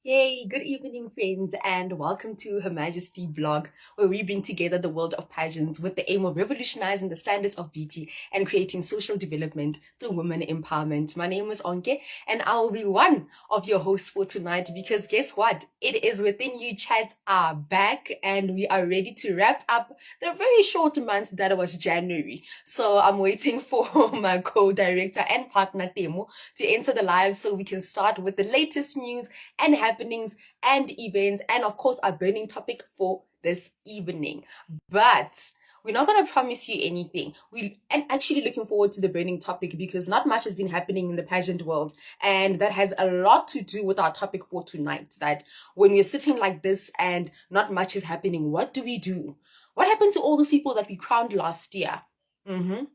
Yay, good evening, friends, and welcome to Her Majesty blog, where we bring together the world of pageants with the aim of revolutionizing the standards of beauty and creating social development through women empowerment. My name is Onke, and I will be one of your hosts for tonight because guess what? It is Within You Chats are back, and we are ready to wrap up the very short month that was January. So I'm waiting for my co-director and partner, Temo, to enter the live so we can start with the latest news and happenings and events, and of course, our burning topic for this evening. But we're not going to promise you anything. We and actually looking forward to the burning topic because not much has been happening in the pageant world, and that has a lot to do with our topic for tonight. That when we're sitting like this and not much is happening, what do we do? What happened to all those people that we crowned last year?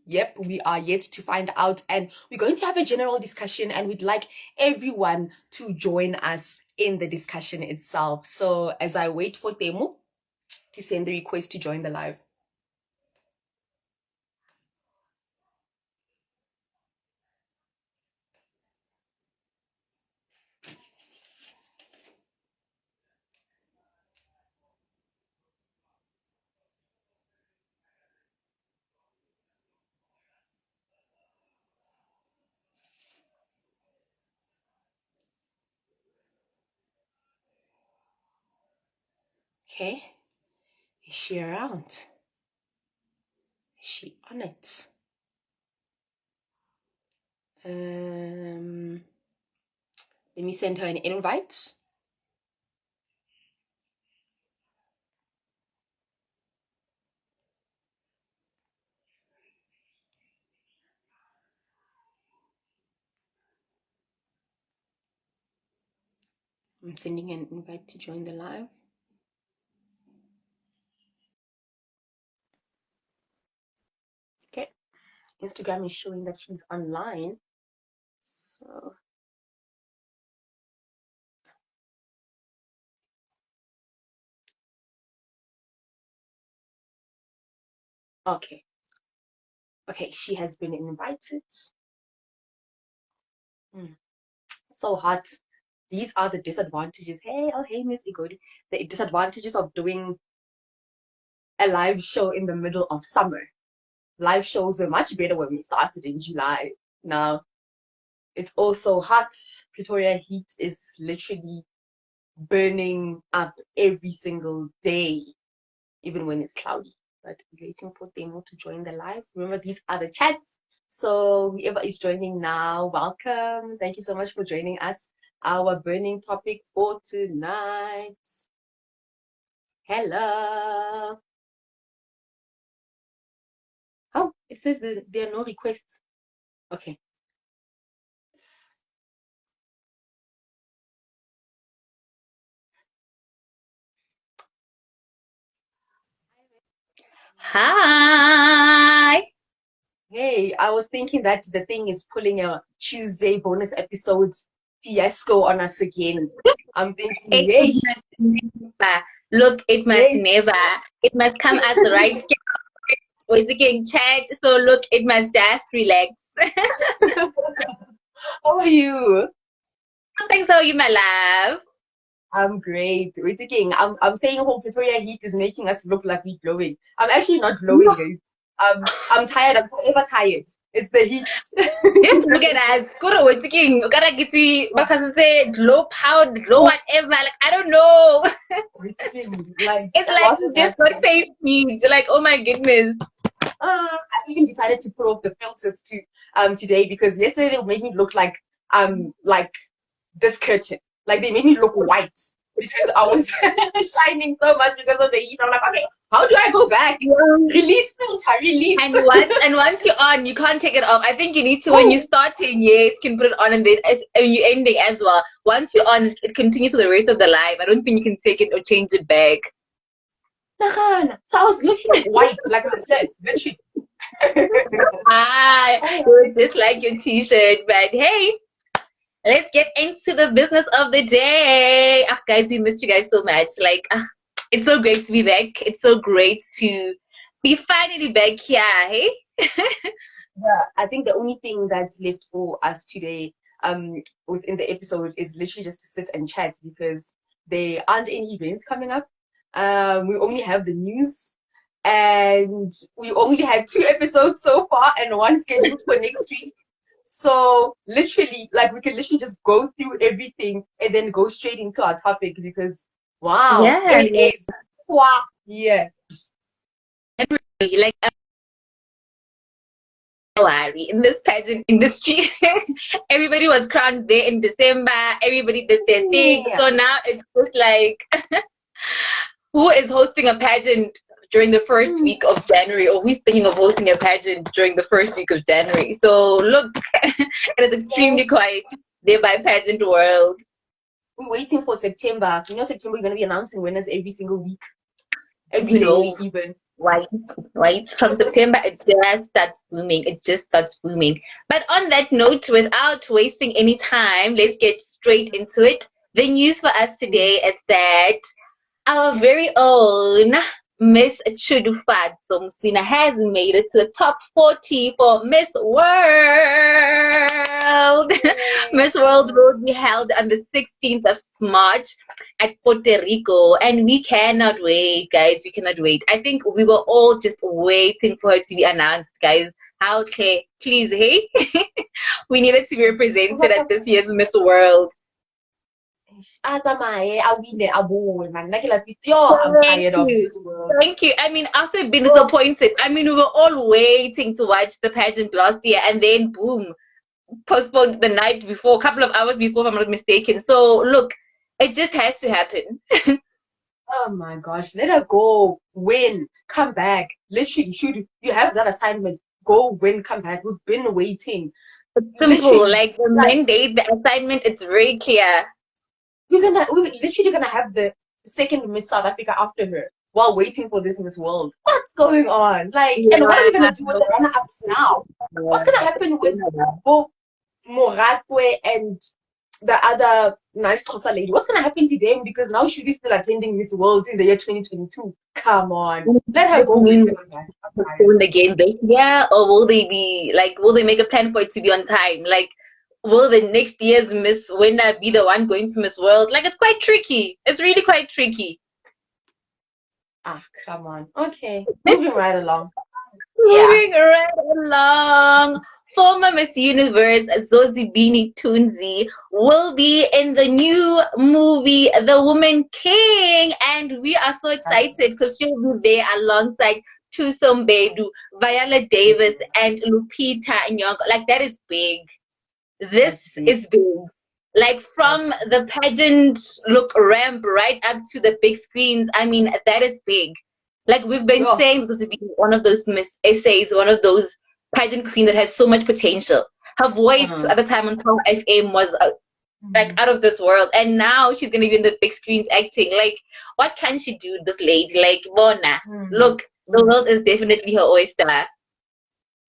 Yep, we are yet to find out, and we're going to have a general discussion, and we'd like everyone to join us in the discussion itself. So, as I wait for Temu to send the request to join the live. Okay, is she around? Is she on it? Let me send her an invite. I'm sending an invite to join the live. Okay, Instagram is showing that she's online. So, okay. Okay, she has been invited. Mm, so hot. These are the disadvantages. Hey, oh, hey, Miss Igodi. The disadvantages of doing a live show in the middle of summer. Live shows were much better when we started in July. Now, it's also hot. Pretoria heat is literally burning up every single day, even when it's cloudy. But we're waiting for Demo to join the live. Remember, these are the chats. So whoever is joining now, welcome. Thank you so much for joining us. Our burning topic for tonight. Hello. Oh, it says that there are no requests. Okay. Hi. Hey, I was thinking that the thing is pulling a Tuesday bonus episode fiasco on us again. I'm thinking, It hey, must never. Look, it must hey. never. It must come as the right with the king chat. So look, it must just relax. How are you? Thanks, how are you, my love? I'm great. Wait again. I'm saying whole Pretoria heat is making us look like we're glowing. I'm actually not glowing, guys. I'm tired. I'm forever tired. It's the heat. Just look at us. Kuro with the king. Gotta get the because say low power, low whatever. Like I don't know. Wait again. Like It's a like lot we is just got happening. face needs. Like oh my goodness. I even decided to put off the filters to today because yesterday they made me look like this curtain. Like they made me look white because I was shining so much because of the heat. I'm like, okay, how do I go back? Release filter, release. And once you're on, you can't take it off. I think you need to when you Oh, starting, yes, you can put it on and you ending as well. Once you're on, it continues for the rest of the life. I don't think you can take it or change it back. nah. So I was looking white, like I said, literally. Ah, you're just like your t-shirt, but hey, let's get into the business of the day. Ah, guys, we missed you guys so much. Like, it's so great to be back. It's so great to be finally back here. Hey. I think the only thing that's left for us today within the episode is literally just to sit and chat because there aren't any events coming up. We only have the news, and we only had 2 episodes so far and one scheduled for next week. So literally, like we can literally just go through everything and then go straight into our topic because wow, Yeah, it is quiet. like worry in this pageant industry. Everybody was crowned there in December. Everybody did their thing. Yeah. So now it's just like, who is hosting a pageant during the first week of January, or who's thinking of hosting a pageant during the first week of January? So look, it is extremely quiet there by pageant world. We're waiting for September. You know, September, we're going to be announcing winners every single week. Every You day, know, even. right? From September, it just starts booming. It just starts booming. But on that note, without wasting any time, let's get straight into it. The news for us today is that our very own Miss Chudufatso Musina has made it to the top 40 for Miss World. Miss World will be held on the 16th of March at Puerto Rico, and we cannot wait, guys. We cannot wait. I think we were all just waiting for her to be announced, guys. How okay, please, hey? We needed to be represented at this year's Miss World. I'm tired of this world. Thank you. I mean, after being disappointed, I mean, we were all waiting to watch the pageant last year, and then boom, postponed the night before, a couple of hours before, if I'm not mistaken. So look, it just has to happen. Oh my gosh, let her go, win, come back. Literally, you have that assignment? Go win, come back. We've been waiting. It's simple, literally, like the mandate, the assignment. It's very clear. We're literally gonna have the second Miss South Africa after her while waiting for this Miss World. What's going on? Like, and what are we gonna do with the runner-ups now? What's gonna happen with both Moratwe and the other nice Xhosa lady? What's gonna happen to them? Because now Shudi's still attending Miss World in the year 2022. Come on, let her go. Postpone the game this year, or will they be like? Will they make a plan for it to be on time? Like, will the next year's Miss winner be the one going to Miss World? Like, it's quite tricky. It's really quite tricky. Ah, come on. Okay, moving right along. Moving right along. Former Miss Universe Zozibini Tunzi will be in the new movie The Woman King, and we are so excited because she'll be there alongside Thuso Mbedu, Viola Davis, and Lupita Nyong'o. Like, that is big. This is big. Like, from the pageant look ramp right up to the big screens, I mean, that is big. Like, we've been saying, this will be one of those Miss Essays, one of those pageant queen that has so much potential. Her voice at the time on Power FM was like out of this world, and now she's gonna be in the big screens acting. Like, what can she do, this lady? Like, Bona, look, the world is definitely her oyster.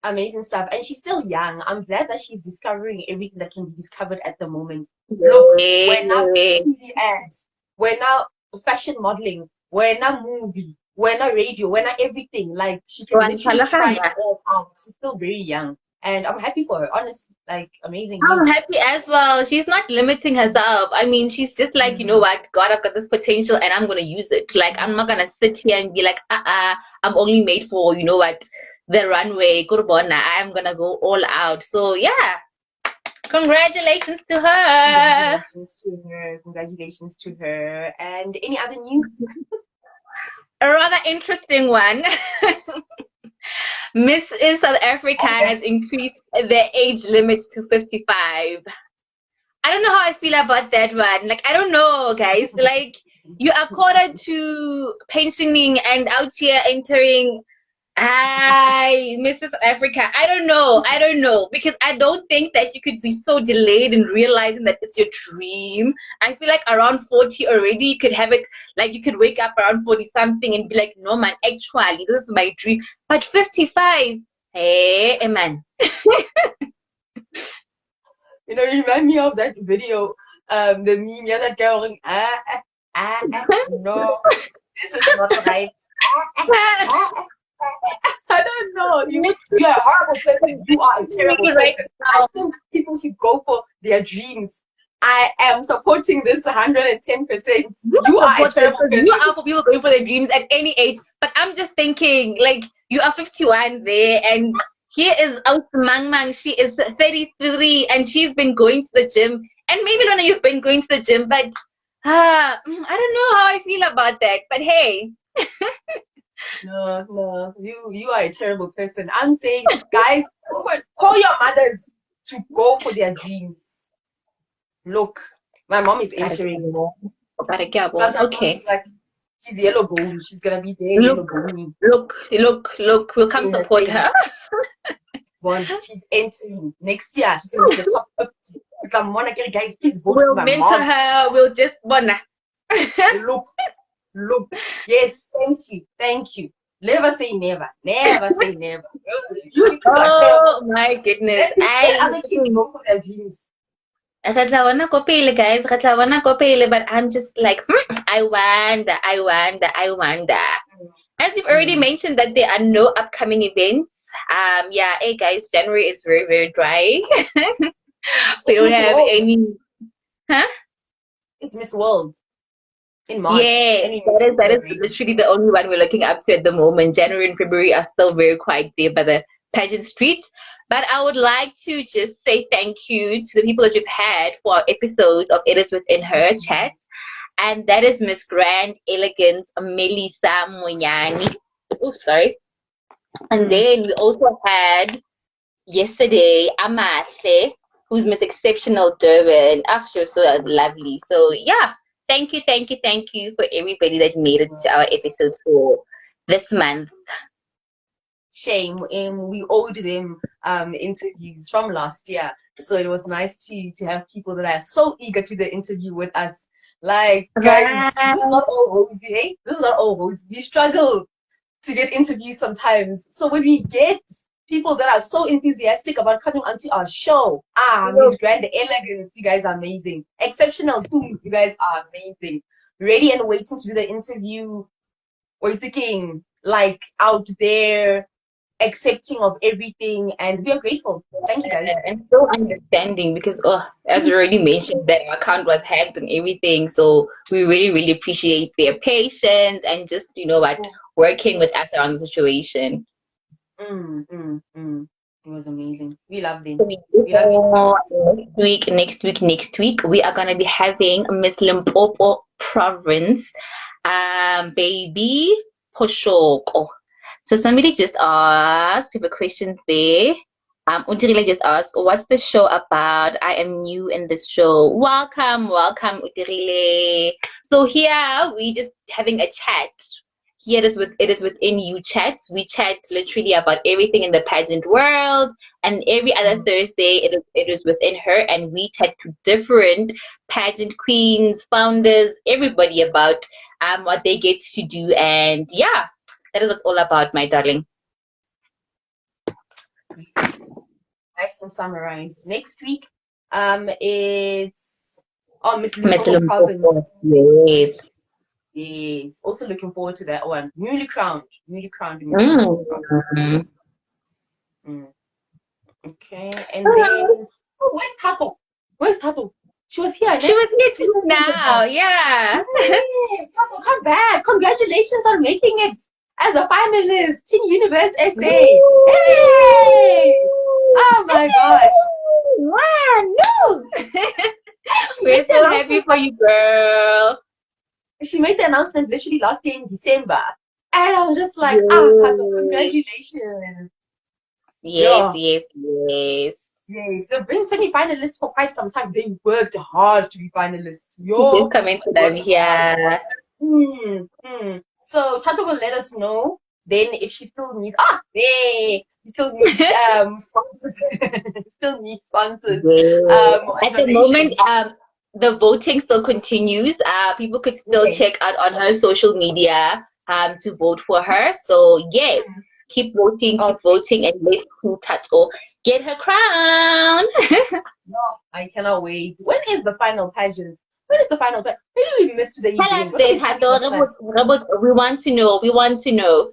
Amazing stuff, and she's still young. I'm glad that she's discovering everything that can be discovered at the moment. Look, we're now TV ads, we're now fashion modeling, we're now movie, we're now radio, we're now everything. Like, she can literally try it all out. She's still very young, and I'm happy for her. Honestly, like, amazing. I'm happy as well. She's not limiting herself. I mean, she's just like, you know what, God, I've got this potential, and I'm gonna use it. Like, I'm not gonna sit here and be like, I'm only made for, you know what, the runway. Kurbona, I'm gonna go all out. So yeah, congratulations to her. Congratulations to her. And any other news? A rather interesting one. Mrs. South Africa has increased their age limit to 55. I don't know how I feel about that one. Like, I don't know, guys. Like, you are quartered to pensioning and out here entering. Hi, Mrs. Africa. I don't know, because I don't think that you could be so delayed in realizing that it's your dream. I feel like around 40 already, you could have it, like, you could wake up around 40 something and be like, no man, actually, this is my dream. But 55, hey, man. You know, you remind me of that video, the meme, yeah, that girl going, no, this is not right. I don't know. You're a horrible person. You are a terrible Right person. I now. think people should go for their dreams. I am supporting this 110%. You are a Support this terrible because you person. are for people going for their dreams at any age. But I'm just thinking, like, you are 51 there, and here is out Mang Mang. She is 33, and she's been going to the gym. And maybe Lorna, you've been going to the gym, but I don't know how I feel about that. But hey, No. You are a terrible person. I'm saying, guys, call your mothers to go for their dreams. Look, my mom is entering. Plus, my mom okay. is like, she's yellow bone. She's gonna be there, yellow Look, bone. look. We'll come Doing her support thing. her. One, she's entering next year. She's gonna be the top 50. Come on, again, guys, please vote for We'll my mentor mom. her. We'll just wanna. Look. Yes, thank you. Never say never. Never say never. You people are terrible. Oh my goodness. Let other kids go for their dreams. Guys, but I'm just like, I wonder. As you've already mentioned that there are no upcoming events. Yeah, hey guys, January is very, very dry. We don't have any. Huh? It's Miss World in March. Yeah, that is literally the only one we're looking up to at the moment. January and February are still very quiet there by the pageant street. But I would like to just say thank you to the people that you've had for our episodes of It Is Within Her chat. And that is Miss Grand Elegance Melissa Moyani. Oh, sorry. And then we also had yesterday Amahle, who's Miss Exceptional Durban. She was so lovely. So yeah, thank you for everybody that made it to our episodes for this month. Shame, we owed them interviews from last year, so it was nice to have people that are so eager to the interview with us. Like, guys, this is not all rosy, eh? This is not all rosy. We struggle to get interviews sometimes. So when we get people that are so enthusiastic about coming onto our show, Miss Grand Elegance, you guys are amazing. Exceptional too, you guys are amazing. Ready and waiting to do the interview. We're thinking, like, out there, accepting of everything, and we are grateful. Thank you, guys. And so understanding because as we already mentioned, that our account was hacked and everything, so we really, really appreciate their patience and just working with us around the situation. It was amazing. We love them. Next week we are gonna be having Miss Limpopo Province baby Poshoko. So somebody just asked, we have a question there. Utirile just asked, what's the show about? I am new in this show. Welcome, Utirile. So here we just having a chat. Here it is within you chats. We chat literally about everything in the pageant world, and every other Thursday it is within her, and we chat to different pageant queens, founders, everybody about what they get to do, and yeah. That is what it's all about, my darling. Nice and summarized. Next week, it's Miss Limpopo Province. Yes. Also looking forward to that one. Newly crowned. Miss Limpopo Province. Okay, and then where's Tato? She was here. She was here too now. Yeah. Yes, Tato, come back. Congratulations on making it as a finalist, Teen Universe SA. Hey! Oh my gosh. Wow, no! We're so happy for you, girl. She made the announcement literally last day in December. And I was just like, Kato, congratulations. Yes. Yes, they've been semi-finalists for quite some time. They worked hard to be finalists. Just coming to them here. So Tato will let us know then if she still needs we still need sponsors. Still need sponsors. At the moment, the voting still continues. People could still check out on her social media to vote for her. So yes, keep voting, and let Tato get her crown. No, I cannot wait. When is the final pageant? Maybe we missed the evening. Tell us this, Tato. We want to know.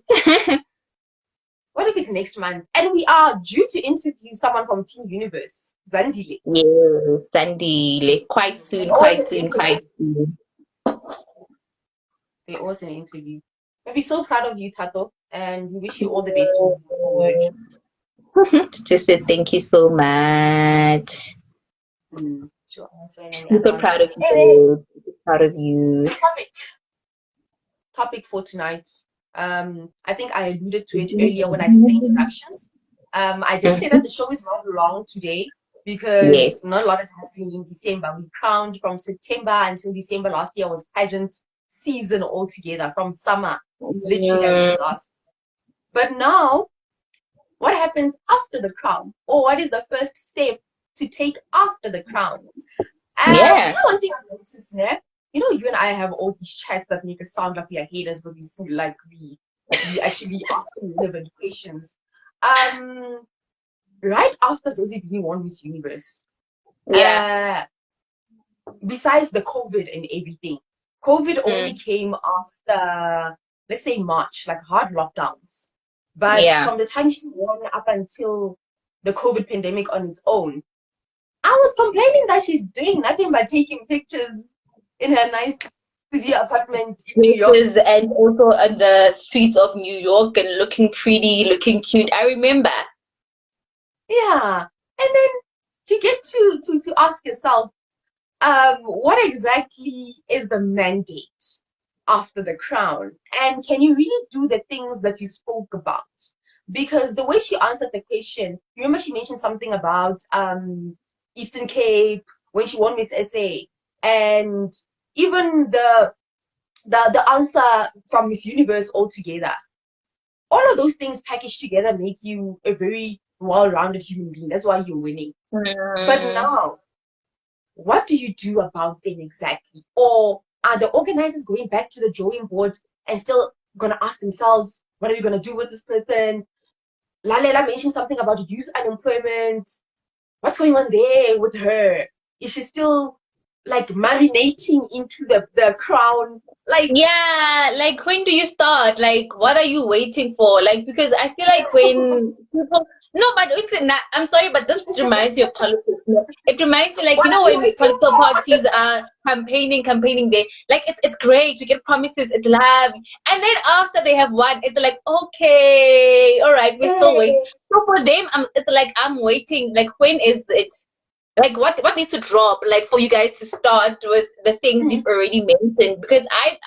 what if it's next month? And we are due to interview someone from Team Universe, Zandile. Yeah, Sandy, quite They soon, always quite an soon, interview. quite soon. They always an interview. We're so proud of you, Tato, and we wish you all the best moving forward. Just said thank you so much. Sure. Super proud of Hey, you. Super proud of you. Topic for tonight. I think I alluded to it earlier when I did the introductions. I did say that the show is not long today Yes. because not a lot is happening in December. We crowned from September until December last year was pageant season altogether from summer, literally until last. But now, what happens after the crown? Or what is the first step to take after the crown? Yeah. One thing I've noticed, né? You and I have all these chats that make us sound like we are haters, but we actually asking relevant questions. Right after Zozibini won Miss Universe, Yeah. besides the COVID and everything, COVID only came after, let's say, March, like hard lockdowns. But from the time she won up until the COVID pandemic on its own, I was complaining that she's doing nothing but taking pictures in her nice studio apartment in New York. And also on the streets of New York and looking pretty, looking cute. I remember. Yeah. And then you get to ask yourself, what exactly is the mandate after the crown? And can you really do the things that you spoke about? Because the way she answered the question, remember she mentioned something about Eastern Cape when she won Miss SA, and even the answer from Miss Universe altogether. All of those things packaged together make you a very well-rounded human being. That's why you're winning. But now, what do you do about them exactly? Or are the organizers going back to the drawing board and still gonna ask themselves, what are we gonna do with this person? Lalela mentioned something about youth unemployment. What's going on there with her? Is she still like marinating into the crown? Like, yeah, like when do you start? Like, what are you waiting for? Like, because I feel like when people, no, but it's not, I'm sorry, but this reminds me of politics. No? It reminds me, like, what are you when waiting political for? parties are campaigning there, like, it's great. We get promises, it's love. And then after they have won, it's like, okay, all right, we're still waiting. So for them, it's like, I'm waiting. Like, when is it? Like what needs to drop like for you guys to start with the things you've already mentioned? Because I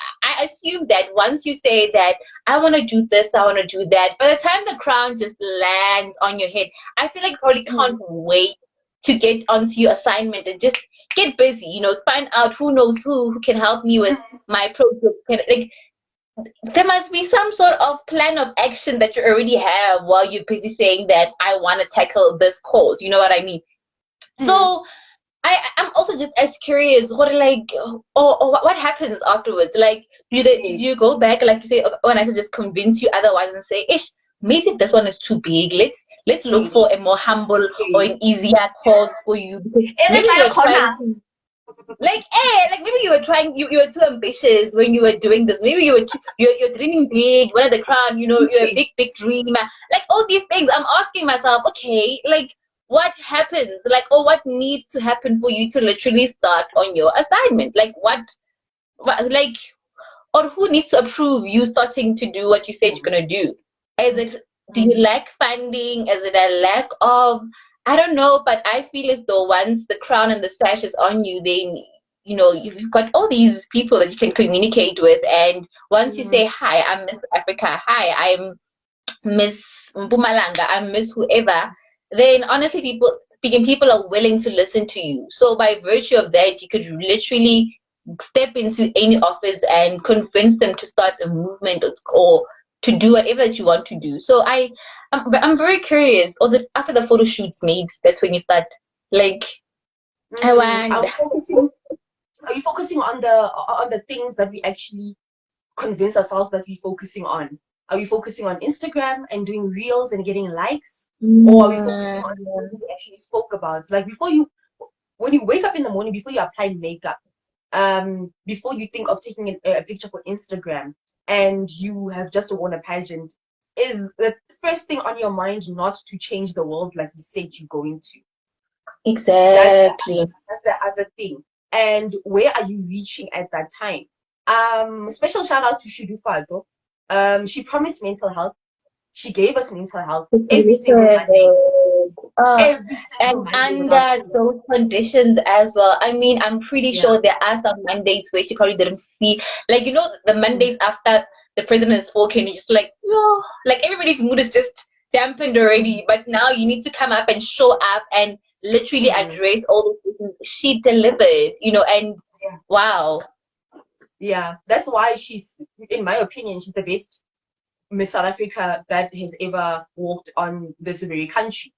assume that once you say that I want to do this, I want to do that, by the time the crown just lands on your head, I feel like you probably can't wait to get onto your assignment and just get busy, find out who knows who can help me with my project. Like there must be some sort of plan of action that you already have while you're busy saying that I want to tackle this cause, you know what I mean? So I'm also just as curious, what like, or what happens afterwards? Like, do you go back, like you say, when I just convince you otherwise and say, ish, maybe this one is too big. Let's look for a more humble or an easier cause for you. Because maybe you were trying to, like maybe you were trying, you were too ambitious when you were doing this. Maybe you were you're dreaming big, one of the crown, you're a big dreamer. Like all these things, I'm asking myself, okay, like what happens, like, or what needs to happen for you to literally start on your assignment? Like like, or who needs to approve you starting to do what you said you're gonna do? Is it, do you lack funding? Is it a lack of, I don't know, but I feel as though once the crown and the sash is on you, then you've got all these people that you can communicate with, and once you say, hi, I'm Miss Africa, hi, I'm Miss Mpumalanga, I'm Miss whoever, then honestly, people are willing to listen to you. So by virtue of that, you could literally step into any office and convince them to start a movement, or to do whatever that you want to do. So I'm very curious. Was it after the photo shoots made, that's when you start, like, I want. Are we focusing on the things that we actually convince ourselves that we're focusing on? Are we focusing on Instagram and doing reels and getting likes? Or are we focusing on the things that we actually spoke about? Like when you wake up in the morning, before you apply makeup, before you think of taking a picture for Instagram, and you have just won a pageant, is the first thing on your mind not to change the world like you said you're going to. Exactly. That's the other thing. And where are you reaching at that time? Special shout out to Shudu Fadzo. She promised mental health. She gave us mental health every single Monday. Uh, Every single and Monday without under fail. those conditions as well. I mean, I'm pretty Yeah. sure there are some Mondays where she probably didn't feel like, the Mondays after the president has spoken, you're just like, no, like everybody's mood is just dampened already. But now you need to come up and show up and literally address all the things she delivered, and Yeah. wow. Yeah, that's why she's, in my opinion, she's the best Miss South Africa that has ever walked on this very country.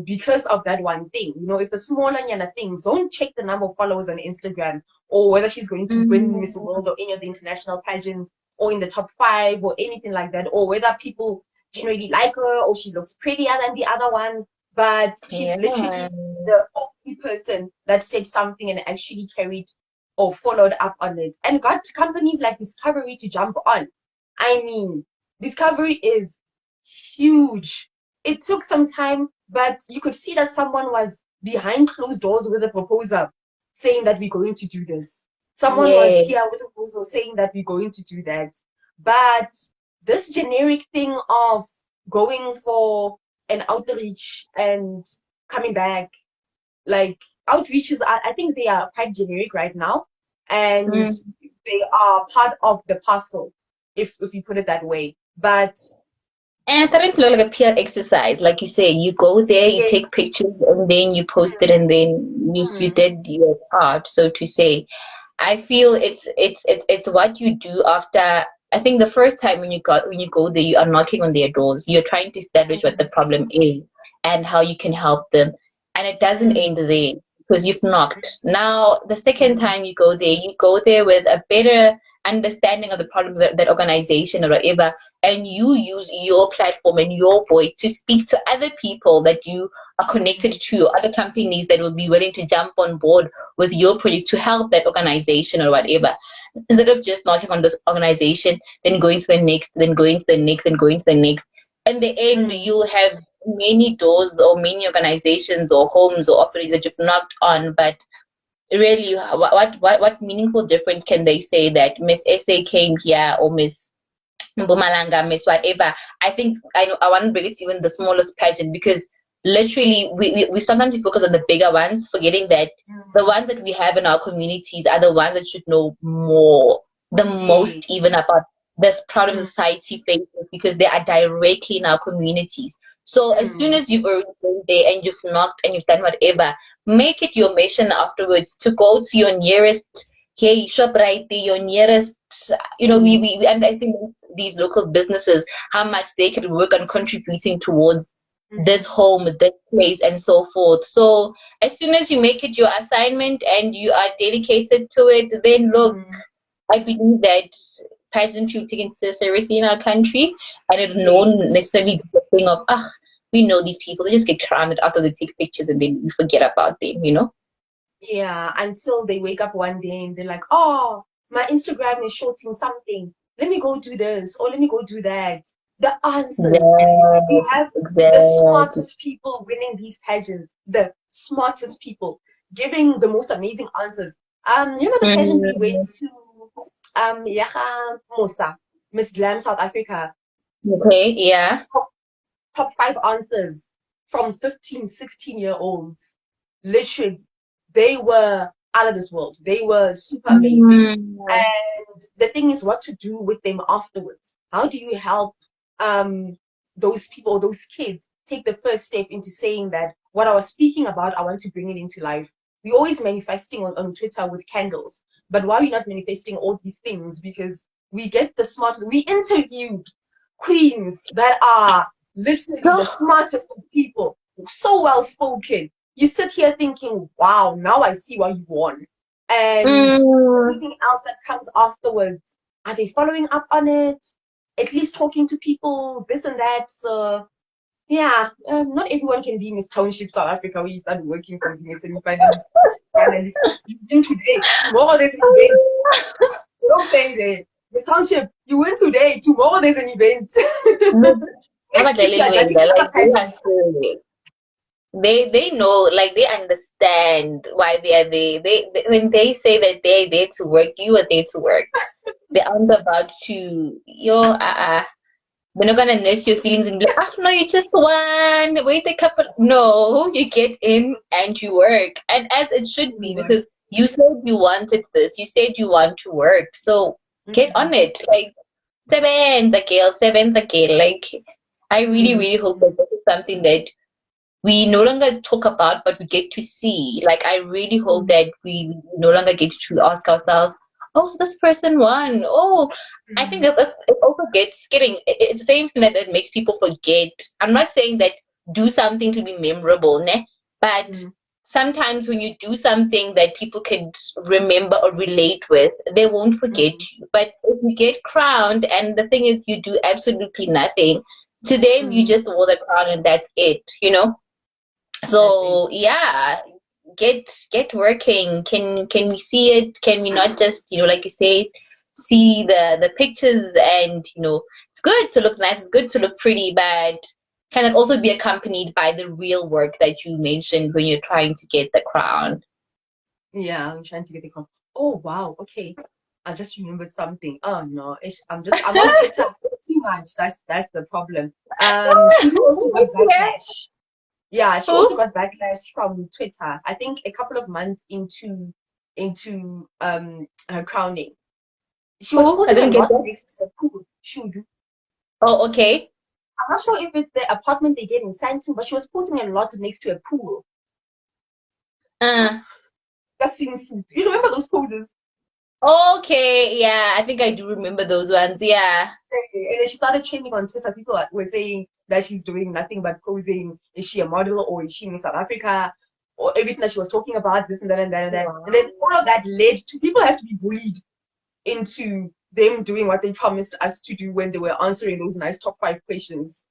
Because of that one thing, it's the smaller nyana things. Don't check the number of followers on Instagram or whether she's going to win Miss World or any of the international pageants or in the top 5 or anything like that, or whether people generally like her or she looks prettier than the other one. But she's literally the only person that said something and actually carried or followed up on it and got companies like Discovery to jump on. I mean, Discovery is huge. It took some time, but you could see that someone was behind closed doors with a proposal saying that we're going to do this. Someone was here with a proposal saying that we're going to do that. But this generic thing of going for an outreach and coming back, like outreaches, I think they are quite generic right now. And they are part of the parcel, if you put it that way. But and I thought it looked like a peer exercise, like you say. You go there, you take pictures, and then you post it, and then you did your part, so to say. I feel it's what you do after. I think the first time when you go there, you are knocking on their doors. You're trying to establish what the problem is and how you can help them, and it doesn't end there because you've knocked. Now the second time you go there with a better understanding of the problems that organization or whatever, and you use your platform and your voice to speak to other people that you are connected to, other companies that will be willing to jump on board with your project to help that organization or whatever, instead of just knocking on this organization, then going to the next, then going to the next, and going to the next. In the end, you'll have many doors or many organizations or homes or offerings that you've knocked on, but really, what meaningful difference can they say that Miss SA came here or Miss Mpumalanga, Miss whatever? I think I want to bring it to even the smallest pageant, because literally we sometimes focus on the bigger ones, forgetting that the ones that we have in our communities are the ones that should know more, the most even about the problem society faces, because they are directly in our communities. So as soon as you've already been there and you've knocked and you've done whatever, make it your mission afterwards to go to your nearest shop right there, your nearest, we understand these local businesses, how much they can work on contributing towards this home, this place, and so forth. So as soon as you make it your assignment and you are dedicated to it, then look, I believe that pageantry will be taken seriously in our country, and it will not necessarily be the thing of, we know these people, they just get crowned after they take pictures and then we forget about them. Yeah, until they wake up one day and they're like, oh, my Instagram is shorting something. Let me go do this or let me go do that. The answers. We have the smartest people winning these pageants, the smartest people giving the most amazing answers. The pageant we went to Yaha Musa, Miss Glam South Africa. Okay, yeah. Top 5 answers from 15, 16-year-olds. Literally, they were out of this world. They were super amazing. And the thing is what to do with them afterwards. How do you help those people, those kids, take the first step into saying that what I was speaking about, I want to bring it into life. We're always manifesting on Twitter with candles. But why are we not manifesting all these things? Because we get the smartest. We interviewed queens that are literally the smartest of people, so well spoken. You sit here thinking, wow, now I see why you won. And everything else that comes afterwards, are they following up on it? At least talking to people, this and that. So yeah, not everyone can be Miss Township South Africa where you start working from being a semi-finalist. Finalist. You win today, tomorrow there's an event. You don't play there. Miss Township, you win today, tomorrow there's an event. Next week you are judging other Like they are pageants. serious. They know, like they understand why they are there. They when they say that they're there to work, you are there to work. They aren't about to they're not gonna nurse your feelings and be like, oh no, you just won. Wait a couple. No, you get in and you work, and as it should be, because you said you wanted this. You said you want to work, so get on it. Like seventh girl. Like I really, really hope that this is something that we no longer talk about, but we get to see. Like, I really hope that we no longer get to ask ourselves, oh, so this person won. Oh, I think it also gets getting, it's the same thing that makes people forget. I'm not saying that do something to be memorable, ne? But sometimes when you do something that people can remember or relate with, they won't forget you. But if you get crowned, and the thing is, you do absolutely nothing, to them, you just wore the crown and that's it, you know? So yeah, get working. Can we see it? Can we not just, like you say, see the pictures, and it's good to look nice, it's good to look pretty, but can it also be accompanied by the real work that you mentioned when you're trying to get the crown? Yeah, I'm trying to get the crown. Oh wow, okay. I just remembered something. Oh no, I'm on Twitter too much. That's the problem. She also got Yeah. backlash. Yeah, she also Who? got backlash from Twitter. I think a couple of months into her crowning. She was Who? I posting a didn't get lot that. next to the pool. Shudu. Oh, okay. I'm not sure if it's the apartment they get in Santon, but she was posting a lot next to a pool. Uh, That swimsuit. You remember those poses? okay, yeah, I think I do remember those ones. Yeah. And then she started trending on Twitter. People were saying that she's doing nothing but posing. Is she a model, or is she in South Africa? Or everything that she was talking about, this and that and that and that. And then all of that led to people have to be bullied into them doing what they promised us to do when they were answering those nice top 5 questions.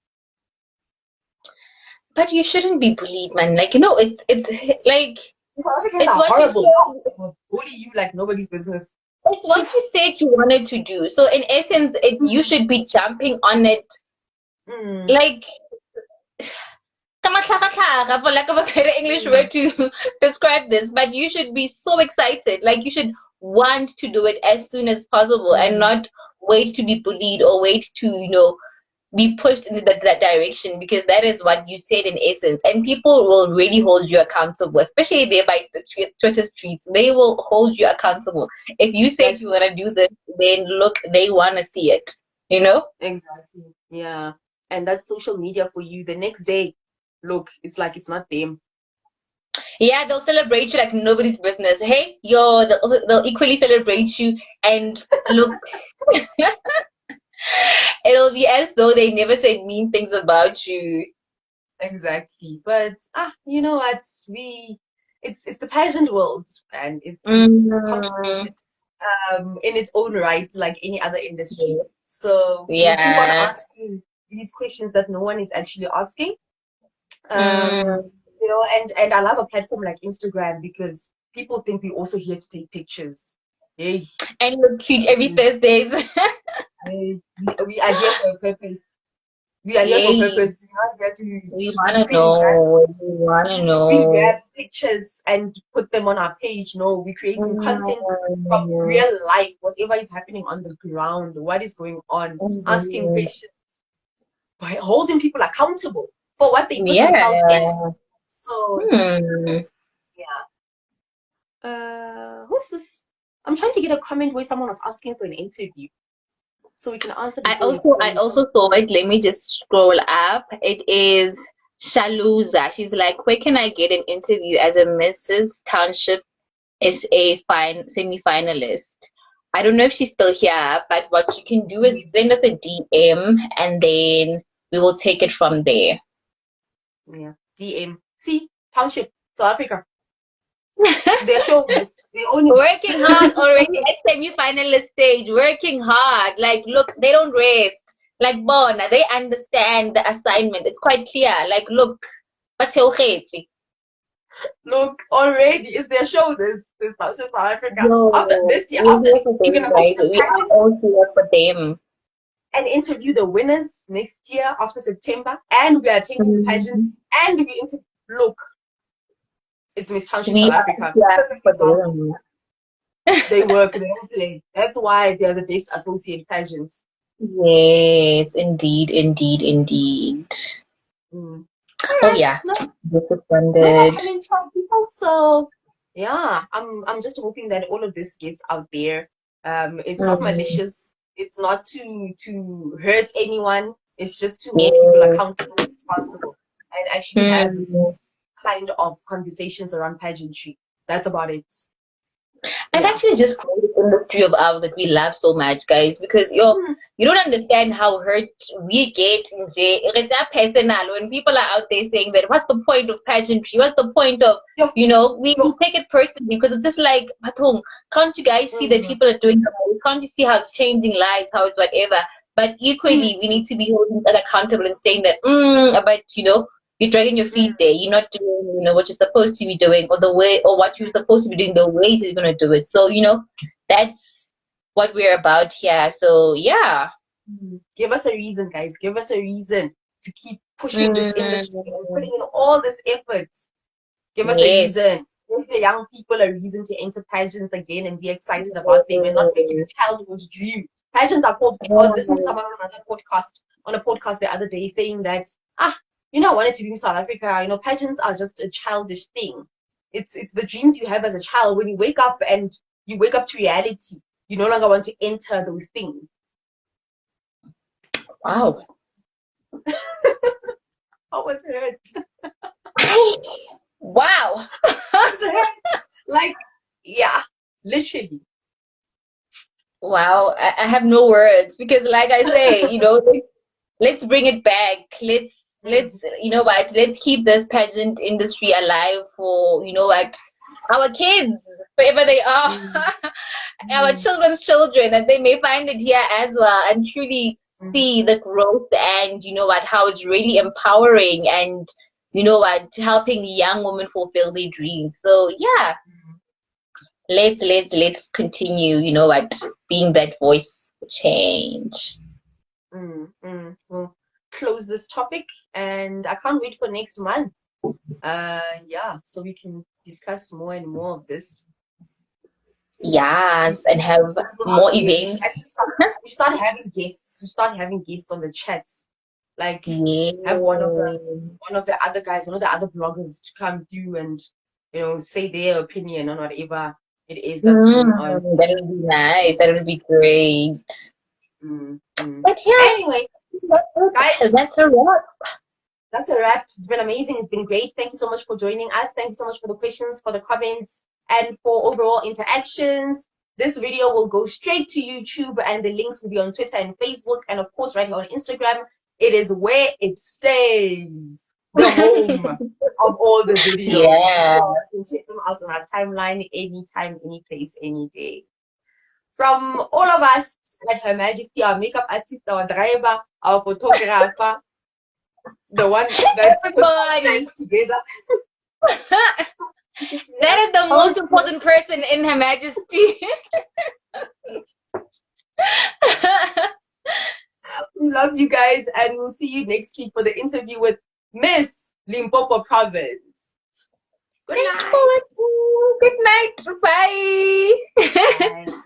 But you shouldn't be bullied, man. Like, it's like South Africans it's are what you horrible. said. They will bully you like nobody's business. It's what you said you wanted to do. So in essence, you should be jumping on it, like kamatlhagatlhaga, for lack of a better English word to describe this. But you should be so excited. Like you should want to do it as soon as possible, and not wait to be bullied or wait to, be pushed into that direction, because that is what you said in essence, and people will really hold you accountable, especially there by the Twitter streets. They will hold you accountable. If you said you want to do this, then look, they want to see it, Exactly. Yeah. And that's social media for you. The next day, look, it's like it's not them. Yeah, they'll celebrate you like nobody's business. Hey, they'll equally celebrate you, and look, it'll be as though they never said mean things about you. Exactly. But you know what? It's the pageant world, and it's Mm, complicated in its own right, like any other industry. So we'll keep on yeah. asking these questions that no one is actually asking. Mm. And I love a platform like Instagram because people think we're also here to take pictures. Hey, And you look cute every Thursdays. we are here for a purpose. We are here for a Yay. purpose. We're not here We to wanna screen grab, know. We wanna know. pictures and put them on our page. No, we're creating content from Mm, real life, whatever is happening on the ground, what is going on, asking mm, questions, by holding people accountable for what they put themselves into. yeah. So Hmm. yeah. Who's this? I'm trying to get a comment where someone was asking for an interview, so we can answer I before we also I close. also saw it. Let me just scroll up. It is Shaluza. She's like, where can I get an interview as a Mrs. Township SA semi-finalist? I don't know if she's still here, but what you can do is send us a DM, and then we will take it from there. Yeah, DM. See, Township, South Africa. They're showing us. They own Working hard it. already at semi-finalist stage, working hard. Like, look, they don't rest. Like, Bona, they understand the assignment. It's quite clear. Like, look, batheogetse. Look, already is their show. This Township, South Africa. After Yo, this year, we're after here for you're them, gonna go to guys. the We are pageant. all here for them. and interview the winners next year after September. And we are attending pageants. Mm. And we look, it's Miss Township We South are Africa. here Just an for example. them. They work, they don't play. That's why they are the best associate pageants. Yes, indeed, indeed, indeed. Mm. Oh All right, yeah, no, disappointed. I mean, 12 people. So yeah, I'm just hoping that all of this gets out there. It's not Mm. malicious. It's not to hurt anyone. It's just to hold people Yes. accountable and responsible, and actually have Mm. these kind of conversations around pageantry. That's about it. I've Yeah. actually just created this industry of ours that we love so much, guys, because Mm, you don't understand how hurt we get in it's that personal when people are out there saying that what's the point of pageantry? What's the point of yo, we yo. take it personally because it's just like Patong, can't you guys see that Mm, people are doing the most? Can't you see how it's changing lives, how it's whatever? But equally we mm, need to be holding that accountable and saying that but you're dragging your mm, feet there. You're not doing, what you're supposed to be doing, or the way, or what you're supposed to be doing, the way you're gonna do it. So, that's what we're about here. So yeah. mm. Give us a reason, guys. Give us a reason to keep pushing this industry and Mm, putting in all this effort. Give us a yes. reason. Give the young people a reason to enter pageants again and be excited about them and not make it a childhood dream. Pageants are called. I was listening to someone on a podcast the other day saying that I wanted to be in South Africa. Pageants are just a childish thing. It's the dreams you have as a child. When you wake up and you wake up to reality, you no longer want to enter those things. Wow. I was hurt. Wow. I was hurt. Like, yeah, literally. Wow. I have no words because, like I say, let's bring it back. Mm, Let's keep this pageant industry alive for our kids, wherever they are, mm, our mm, children's children, and they may find it here as well and truly mm, see the growth and how it's really empowering and helping young women fulfill their dreams. So yeah, let's continue, being that voice for change. We'll close this topic, and I can't wait for next month. Yeah, so we can discuss more and more of this. Yes, and have People more out there, we should events. actually start having guests. We start having guests on the chats. Like, have one of the Yeah. other guys, one of the other bloggers to come through and say their opinion on whatever it is that's going on. That would be nice. That would be great. Mm, mm. But yeah, Anyway, guys, that's a wrap. that's a wrap. It's been amazing. It's been great. Thank you so much for joining us. Thank you so much for the questions, for the comments, and for overall interactions. This video will go straight to YouTube, and the links will be on Twitter and Facebook, and of course, right here on Instagram. It is where it stays, the home of all the videos. Yeah. So you can check them out on our timeline anytime, any place, any day. From all of us at Her Majesty, our makeup artist, our driver, our photographer, the one that puts our Everybody. stands together. That is the most important person in Her Majesty. We love you guys, and we'll see you next week for the interview with Miss Limpopo Province. Good night. Good night. Bye. Bye.